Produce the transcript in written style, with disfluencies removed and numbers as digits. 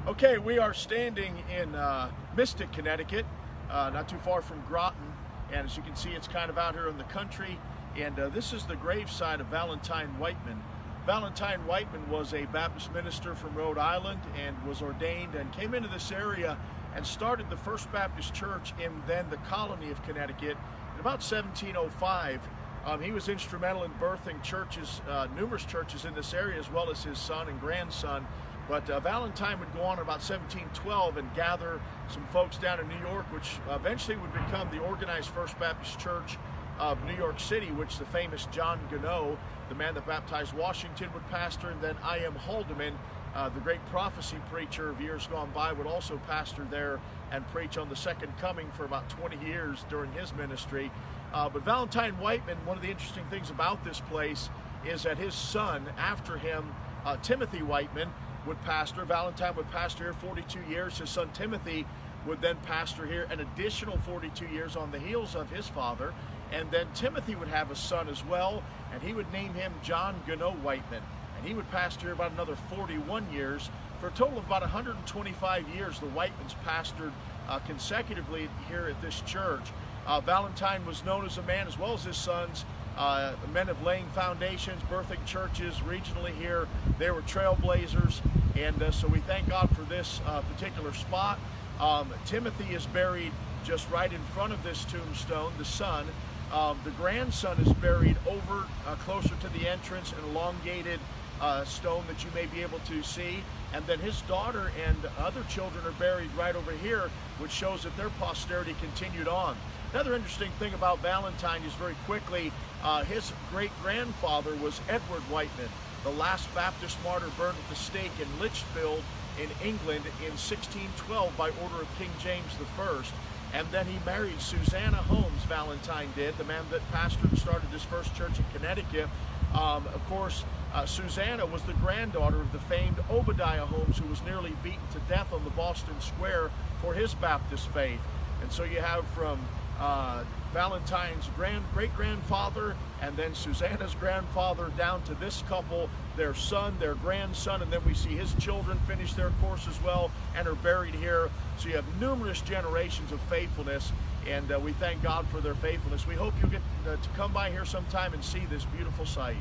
Okay, we are standing in Mystic, Connecticut, not too far from Groton, and as you can see, it's kind of out here in the country, and this is the gravesite of Valentine Wightman. Valentine Wightman was a Baptist minister from Rhode Island and was ordained and came into this area and started the First Baptist Church in then the colony of Connecticut in about 1705. He was instrumental in birthing churches, numerous churches in this area, as well as his son and grandson. But Valentine would go on in about 1712 and gather some folks down in New York, which eventually would become the organized First Baptist Church of New York City, which the famous John Gunnow, the man that baptized Washington, would pastor, and then I.M. Haldeman, the great prophecy preacher of years gone by, would also pastor there and preach on the second coming for about 20 years during his ministry. But Valentine Wightman, one of the interesting things about this place is that his son, after him, Timothy Wightman, would pastor. Valentine would pastor here 42 years. His son Timothy would then pastor here an additional 42 years on the heels of his father. And then Timothy would have a son as well, and he would name him John Gunnow Wightman. And he would pastor here about another 41 years. For a total of about 125 years, the Wightmans pastored consecutively here at this church. Valentine was known as a man, as well as his sons, men of laying foundations, birthing churches regionally here. They were trailblazers, and so we thank God for this particular spot. Timothy is buried just right in front of this tombstone, the son. The grandson is buried over closer to the entrance, an elongated stone that you may be able to see. And then his daughter and other children are buried right over here, which shows that their posterity continued on. Another interesting thing about Valentine is, very quickly, his great-grandfather was Edward Wightman, the last Baptist martyr burned at the stake in Lichfield in England in 1612 by order of King James I. And then he married Susanna Holmes, Valentine did, the man that pastored and started his first church in Connecticut. Of course, Susanna was the granddaughter of the famed Obadiah Holmes, who was nearly beaten to death on the Boston Square for his Baptist faith. And so you have from Valentine's great-grandfather and then Susanna's grandfather down to this couple, their son, their grandson, and then we see his children finish their course as well and are buried here. So you have numerous generations of faithfulness, and we thank God for their faithfulness. We hope you'll get to come by here sometime and see this beautiful site.